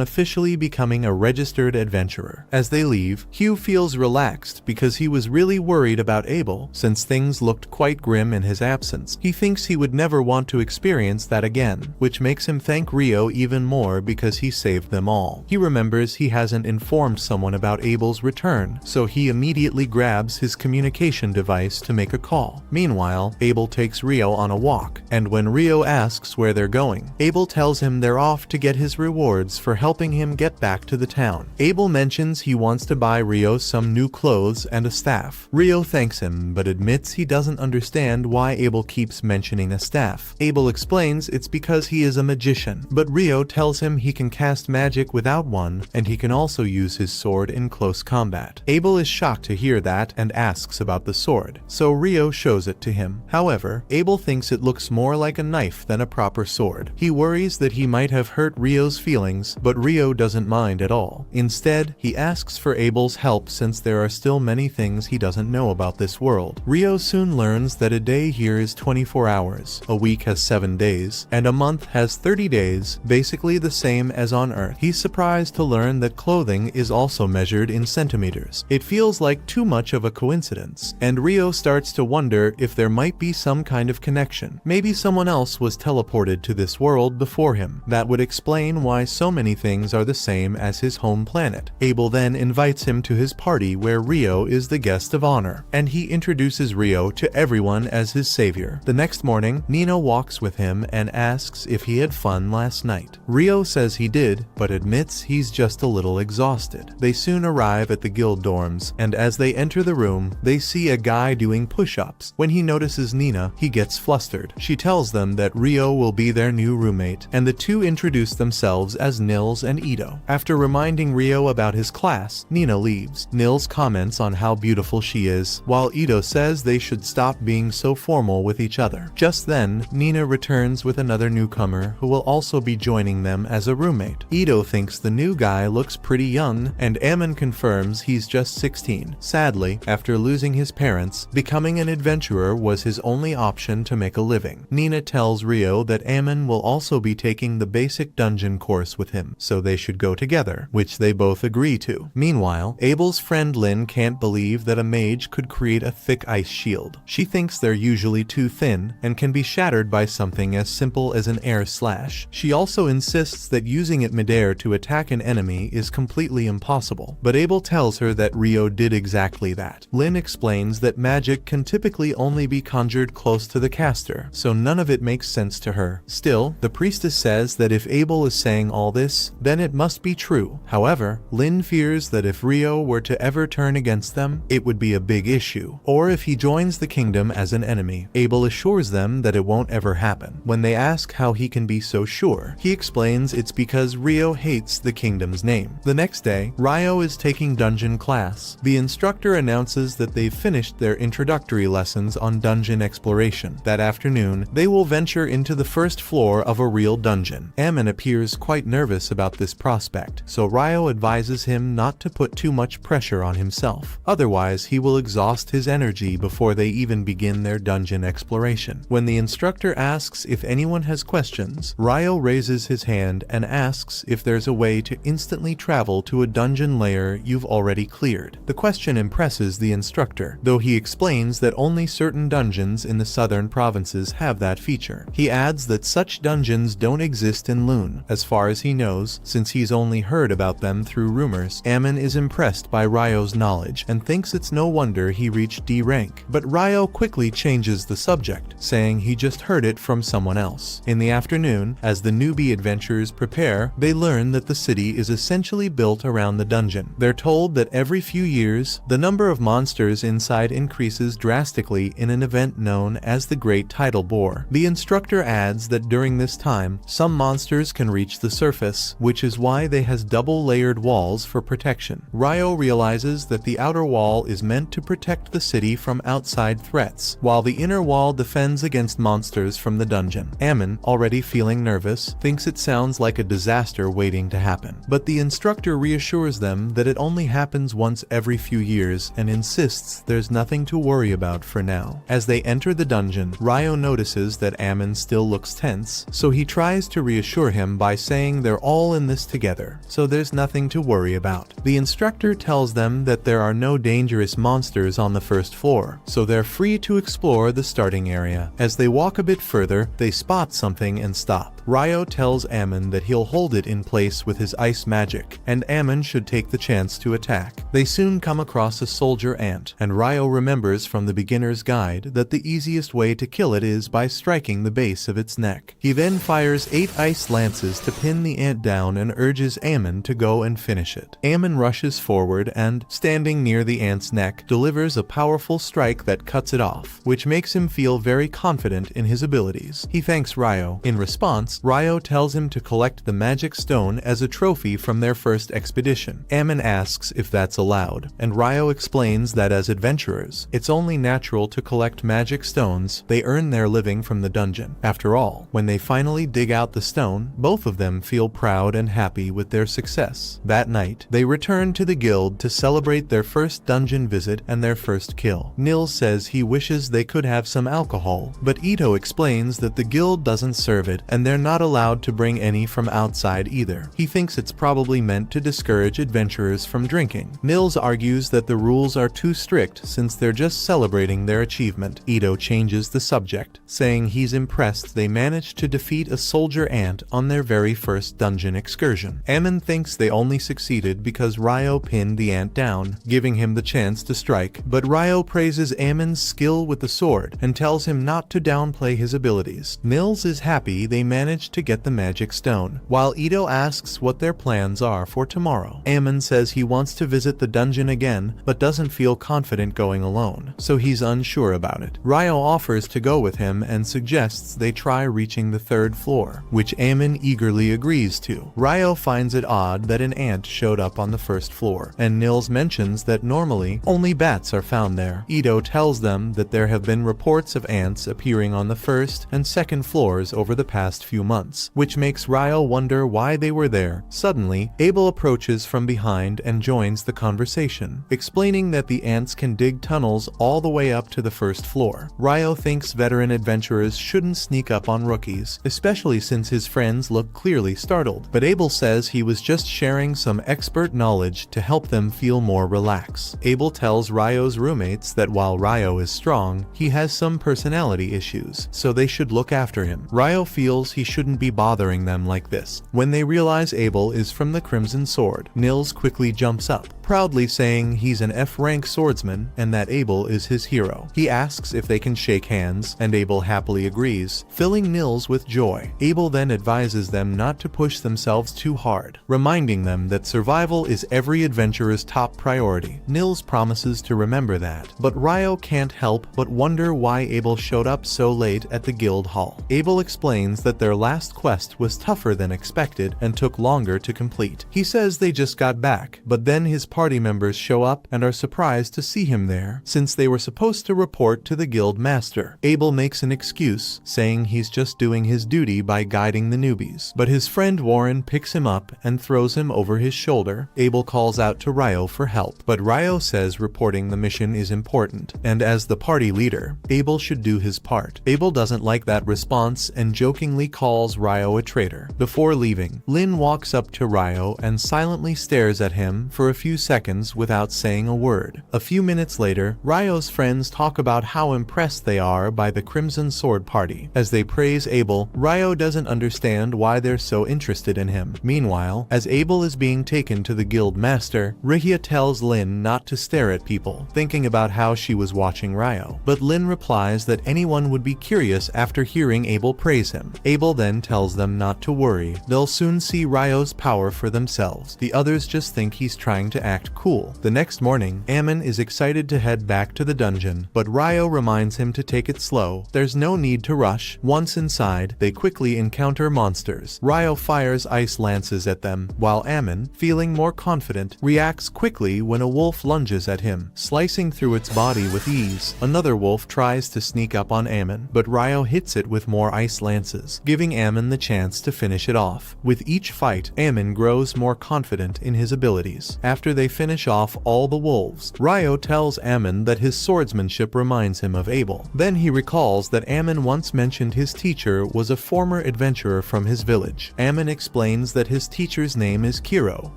officially becoming a registered adventurer. As they leave, Hugh feels relaxed because he was really worried about Abel, since things looked quite grim in his absence. He thinks he would never want to experience that again, which makes him thank Rio even more because he saved them all. He remembers he hasn't informed someone about Abel's return, so he immediately grabs his communication device to make a call. Meanwhile, Abel takes Rio on a walk, and when Rio asks where they're going, Abel tells him they're off to get his rewards for helping him get back to the town. Abel mentions he wants to buy Rio some new clothes and a staff. Rio thanks him, but admits he doesn't understand why Abel keeps mentioning a staff. Abel explains it's because he is a magician, but Rio tells him he can cast magic without one, and he can also use his sword in close combat. Abel is shocked to hear that and asks about the sword, so Rio shows it to him. However, Abel thinks it looks more like a knife than a proper sword. He worries that he might have hurt Rio's feelings, but Rio doesn't mind at all. Instead, he asks for Abel's help since there are still many things he doesn't know about this world. Rio soon learns that a day here is 24 hours, a week has 7 days, and a month has 30 days, basically the same as on Earth. He's surprised to learn that clothing is also measured in centimeters. It feels like too much of a coincidence, and Rio starts to wonder if there might be some kind of connection. Maybe someone else was teleported to this world before him. That would explain why so many things are the same as his home planet. Abel then invites him to his party where Rio is the guest of honor, and he introduces Rio to everyone as his savior. The next morning, Nina walks with him and asks if he had fun last night. Rio says he did, but admits he's just a little exhausted. They soon arrive at the guild dorms, and as they enter the room, they see a guy doing push-ups. When he notices Nina, he gets flustered. She tells them that Rio will be their new roommate, and the two introduce themselves as Nils and Ito. After reminding Rio about his class, Nina leaves. Nils comments on how beautiful she is, while Ito says they should stop being so formal with each other. Just then, Nina returns with another newcomer who will also be joining them as a roommate. Ito thinks the new guy looks pretty young, and Ammon confirms he's just 16. Sadly, after losing his parents, becoming an adventurer was his only option to make a living. Nina tells Rio that Ammon will also be taking the basic dungeon course with him, so they should go together, which they both agree to. Meanwhile, Abel's friend Lynn can't believe that a mage could create a thick ice shield. She thinks they're usually too thin and can be shattered by something as simple as an air slash. She also insists that using it midair to attack an enemy is completely impossible, but Abel tells her that Rio did exactly that. Lynn explains that magic can typically likely only be conjured close to the caster, so none of it makes sense to her. Still, the priestess says that if Abel is saying all this, then it must be true. However, Lynn fears that if Rio were to ever turn against them, it would be a big issue. Or if he joins the kingdom as an enemy. Abel assures them that it won't ever happen. When they ask how he can be so sure, he explains it's because Rio hates the kingdom's name. The next day, Rio is taking dungeon class. The instructor announces that they've finished their introductory lessons on dungeon exploration. That afternoon, they will venture into the first floor of a real dungeon. Ammon appears quite nervous about this prospect, so Rio advises him not to put too much pressure on himself. Otherwise, he will exhaust his energy before they even begin their dungeon exploration. When the instructor asks if anyone has questions, Rio raises his hand and asks if there's a way to instantly travel to a dungeon layer you've already cleared. The question impresses the instructor, though he explains that only certain dungeons in the southern provinces have that feature. He adds that such dungeons don't exist in Lune, as far as he knows, since he's only heard about them through rumors. Ammon is impressed by Ryo's knowledge and thinks it's no wonder he reached D rank. But Ryo quickly changes the subject, saying he just heard it from someone else. In the afternoon, as the newbie adventurers prepare, they learn that the city is essentially built around the dungeon. They're told that every few years, the number of monsters inside increases drastically in an event known as the Great Tidal Bore. The instructor adds that during this time, some monsters can reach the surface, which is why they has double-layered walls for protection. Ryo realizes that the outer wall is meant to protect the city from outside threats, while the inner wall defends against monsters from the dungeon. Ammon, already feeling nervous, thinks it sounds like a disaster waiting to happen. But the instructor reassures them that it only happens once every few years and insists there's nothing to worry about for now. As they enter the dungeon, Ryo notices that Ammon still looks tense, so he tries to reassure him by saying they're all in this together, so there's nothing to worry about. The instructor tells them that there are no dangerous monsters on the first floor, so they're free to explore the starting area. As they walk a bit further, they spot something and stop. Ryo tells Ammon that he'll hold it in place with his ice magic, and Ammon should take the chance to attack. They soon come across a soldier ant, and Ryo remembers from the beginner's guide that the easiest way to kill it is by striking the base of its neck. He then fires 8 ice lances to pin the ant down and urges Ammon to go and finish it. Ammon rushes forward and, standing near the ant's neck, delivers a powerful strike that cuts it off, which makes him feel very confident in his abilities. He thanks Ryo. In response, Ryo tells him to collect the magic stone as a trophy from their first expedition. Ammon asks if that's allowed, and Ryo explains that as adventurers, it's only natural to collect magic stones. They earn their living from the dungeon. After all, when they finally dig out the stone, both of them feel proud and happy with their success. That night, they return to the guild to celebrate their first dungeon visit and their first kill. Nils says he wishes they could have some alcohol, but Ito explains that the guild doesn't serve it and they're not allowed to bring any from outside either. He thinks it's probably meant to discourage adventurers from drinking. Nils argues that the rules are too strict since they're just celebrating their achievement. Ito changes the subject, saying he's impressed they managed to defeat a soldier ant on their very first dungeon excursion. Ammon thinks they only succeeded because Ryo pinned the ant down, giving him the chance to strike, but Ryo praises Ammon's skill with the sword and tells him not to downplay his abilities. Nils is happy they managed to get the magic stone, while Ito asks what their plans are for tomorrow. Ammon says he wants to visit the dungeon again, but doesn't feel confident going alone, so he's unsure about it. Ryo offers to go with him and suggests they try reaching the 3rd floor, which Ammon eagerly agrees to. Ryo finds it odd that an ant showed up on the 1st floor, and Nils mentions that normally only bats are found there. Ito tells them that there have been reports of ants appearing on the 1st and 2nd floors over the past few months, which makes Ryo wonder why they were there. Suddenly, Abel approaches from behind and joins the conversation, explaining that the ants can dig tunnels all the way up to the 1st floor. Ryo thinks veteran adventurers shouldn't sneak up on rookies, especially since his friends look clearly startled, but Abel says he was just sharing some expert knowledge to help them feel more relaxed. Abel tells Ryo's roommates that while Ryo is strong, he has some personality issues, so they should look after him. Ryo feels he shouldn't be bothering them like this. When they realize Abel is from the Crimson Sword, Nils quickly jumps up, proudly saying he's an F-rank swordsman and that Abel is his hero. He asks if they can shake hands, and Abel happily agrees, filling Nils with joy. Abel then advises them not to push themselves too hard, reminding them that survival is every adventurer's top priority. Nils promises to remember that, but Ryo can't help but wonder why Abel showed up so late at the guild hall. Abel explains that their last quest was tougher than expected and took longer to complete. He says they just got back, but then his party members show up and are surprised to see him there, since they were supposed to report to the guild master. Abel makes an excuse, saying he's just doing his duty by guiding the newbies, but his friend Warren picks him up and throws him over his shoulder. Abel calls out to Ryo for help, but Ryo says reporting the mission is important, and as the party leader, Abel should do his part. Abel doesn't like that response and jokingly calls Ryo a traitor. Before leaving, Lynn walks up to Ryo and silently stares at him for a few seconds without saying a word. A few minutes later, Ryo's friends talk about how impressed they are by the Crimson Sword Party. As they praise Abel, Ryo doesn't understand why they're so interested in him. Meanwhile, as Abel is being taken to the guild master, Rihia tells Lynn not to stare at people, thinking about how she was watching Ryo. But Lynn replies that anyone would be curious after hearing Abel praise him. Abel then tells them not to worry, they'll soon see Ryo's power for themselves. The others just think he's trying to act cool. The next morning, Ammon is excited to head back to the dungeon, but Ryo reminds him to take it slow. There's no need to rush. Once inside, they quickly encounter monsters. Ryo fires ice lances at them, while Ammon, feeling more confident, reacts quickly when a wolf lunges at him, slicing through its body with ease. Another wolf tries to sneak up on Ammon, but Ryo hits it with more ice lances, giving Ammon the chance to finish it off. With each fight, Ammon grows more confident in his abilities. After they finish off all the wolves, Ryo tells Ammon that his swordsmanship reminds him of Abel. Then he recalls that Ammon once mentioned his teacher was a former adventurer from his village. Ammon explains that his teacher's name is Kiro,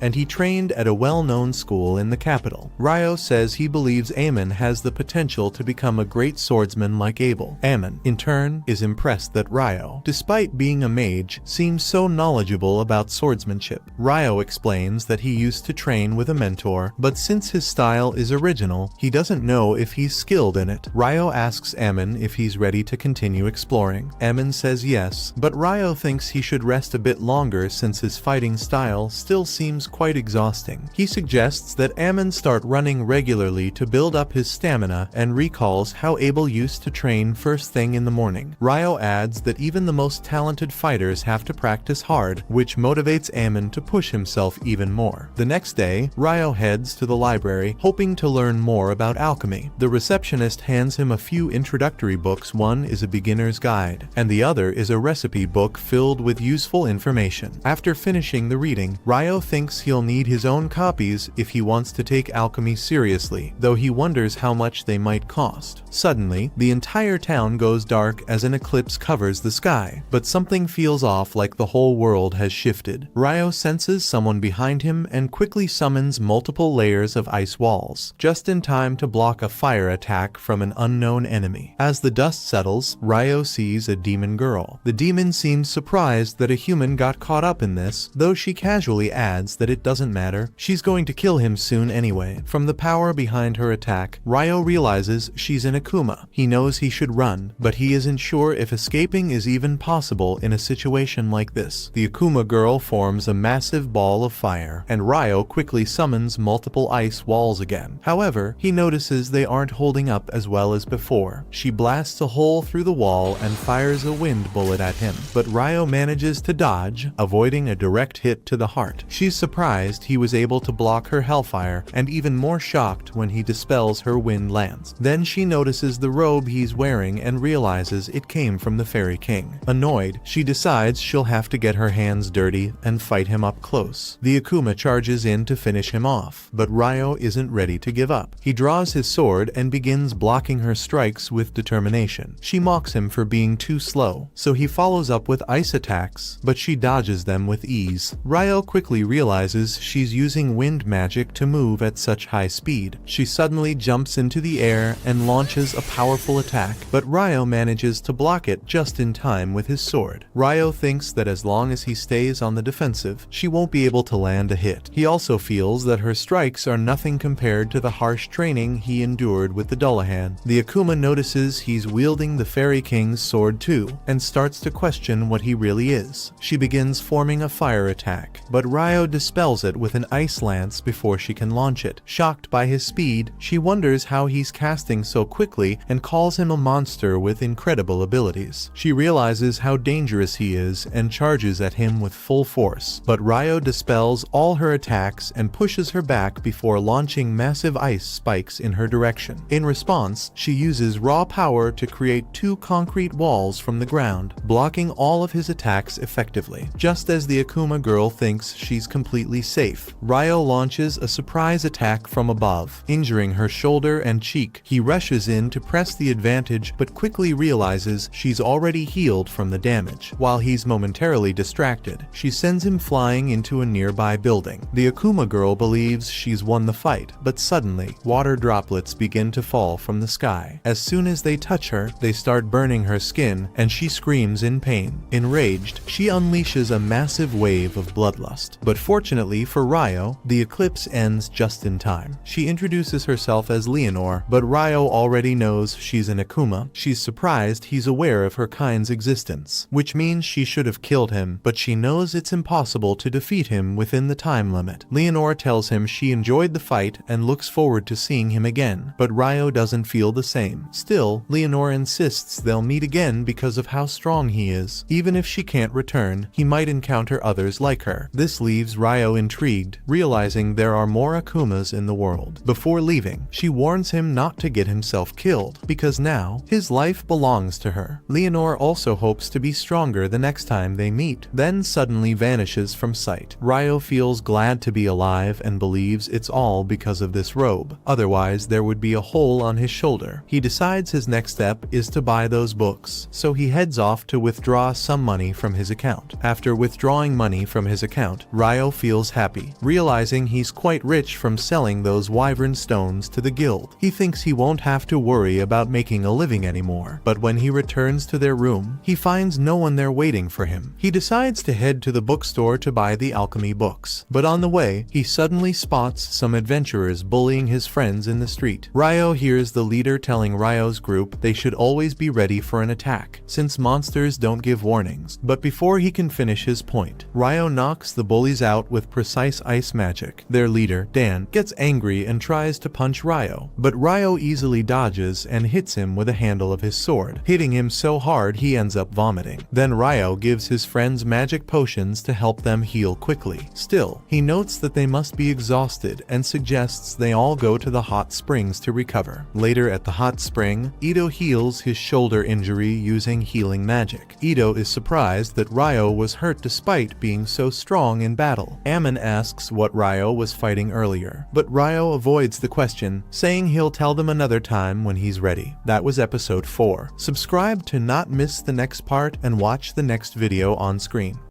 and he trained at a well-known school in the capital. Ryo says he believes Ammon has the potential to become a great swordsman like Abel. Ammon, in turn, is impressed that Ryo, despite being a mage, seems so knowledgeable about swordsmanship. Ryo explains that he used to train with a mentor, but since his style is original, he doesn't know if he's skilled in it. Ryo asks Ammon if he's ready to continue exploring. Ammon says yes, but Ryo thinks he should rest a bit longer since his fighting style still seems quite exhausting. He suggests that Ammon start running regularly to build up his stamina and recalls how Abel used to train first thing in the morning. Ryo adds that even the most talented fighters have to practice hard, which motivates Ammon to push himself even more. The next day, Ryo heads to the library, hoping to learn more about alchemy. The receptionist hands him a few introductory books. One is a beginner's guide, and the other is a recipe book filled with useful information. After finishing the reading, Ryo thinks he'll need his own copies if he wants to take alchemy seriously, though he wonders how much they might cost. Suddenly, the entire town goes dark as an eclipse covers the sky, but something feels off, like the whole world has shifted. Ryo senses someone behind him and quickly summons multiple layers of ice walls, just in time to block a fire attack from an unknown enemy. As the dust settles, Ryo sees a demon girl. The demon seems surprised that a human got caught up in this, though she casually adds that it doesn't matter. She's going to kill him soon anyway. From the power behind her attack, Ryo realizes she's in Akuma. He knows he should run, but he isn't sure if escaping is even possible in a situation like this. The Akuma girl forms a massive ball of fire, and Ryo quickly summons multiple ice walls again. However, he notices they aren't holding up as well as before. She blasts a hole through the wall and fires a wind bullet at him, but Ryo manages to dodge, avoiding a direct hit to the heart. She's surprised he was able to block her hellfire, and even more shocked when he dispels her wind lance. Then she notices the robe he's wearing and realizes it came from the Fairy King. Annoyed, she decides she'll have to get her hands dirty and fight him up close. The Akuma charges in to finish him off, but Ryo isn't ready to give up. He draws his sword and begins blocking her strikes with determination. She mocks him for being too slow, so he follows up with ice attacks, but she dodges them with ease. Ryo quickly realizes she's using wind magic to move at such high speed. She suddenly jumps into the air and launches a powerful attack, but Ryo manages to block it just in time with his sword. Ryo thinks that as long as he stays on the defensive, she won't be able to land a hit. He also feels that but her strikes are nothing compared to the harsh training he endured with the Dullahan. The Akuma notices he's wielding the Fairy King's sword too, and starts to question what he really is. She begins forming a fire attack, but Ryo dispels it with an ice lance before she can launch it. Shocked by his speed, she wonders how he's casting so quickly and calls him a monster with incredible abilities. She realizes how dangerous he is and charges at him with full force, but Ryo dispels all her attacks and pushes her back before launching massive ice spikes in her direction. In response, she uses raw power to create 2 concrete walls from the ground, blocking all of his attacks effectively. Just as the Akuma girl thinks she's completely safe, Ryo launches a surprise attack from above, injuring her shoulder and cheek. He rushes in to press the advantage but quickly realizes she's already healed from the damage. While he's momentarily distracted, she sends him flying into a nearby building. The Akuma girl believes she's won the fight, but suddenly, water droplets begin to fall from the sky. As soon as they touch her, they start burning her skin, and she screams in pain. Enraged, she unleashes a massive wave of bloodlust. But fortunately for Ryo, the eclipse ends just in time. She introduces herself as Leonore, but Ryo already knows she's an Akuma. She's surprised he's aware of her kind's existence, which means she should have killed him, but she knows it's impossible to defeat him within the time limit. Leonore tells him she enjoyed the fight and looks forward to seeing him again, but Ryo doesn't feel the same. Still, Leonore insists they'll meet again because of how strong he is. Even if she can't return, he might encounter others like her. This leaves Ryo intrigued, realizing there are more Akumas in the world. Before leaving, she warns him not to get himself killed, because now, his life belongs to her. Leonore also hopes to be stronger the next time they meet, then suddenly vanishes from sight. Ryo feels glad to be alive and believes it's all because of this robe. Otherwise, there would be a hole on his shoulder. He decides his next step is to buy those books, so he heads off to withdraw some money from his account. After withdrawing money from his account, Ryo feels happy, realizing he's quite rich from selling those wyvern stones to the guild. He thinks he won't have to worry about making a living anymore, but when he returns to their room, he finds no one there waiting for him. He decides to head to the bookstore to buy the alchemy books, but on the way, he suddenly spots some adventurers bullying his friends in the street. Ryo hears the leader telling Ryo's group they should always be ready for an attack, since monsters don't give warnings. But before he can finish his point, Ryo knocks the bullies out with precise ice magic. Their leader, Dan, gets angry and tries to punch Ryo, but Ryo easily dodges and hits him with the handle of his sword, hitting him so hard he ends up vomiting. Then Ryo gives his friends magic potions to help them heal quickly. Still, he notes that they must be exhausted and suggests they all go to the hot springs to recover. Later at the hot spring, Ito heals his shoulder injury using healing magic. Ito is surprised that Ryo was hurt despite being so strong in battle. Ammon asks what Ryo was fighting earlier, but Ryo avoids the question, saying he'll tell them another time when he's ready. That was episode 4. Subscribe to not miss the next part and watch the next video on screen.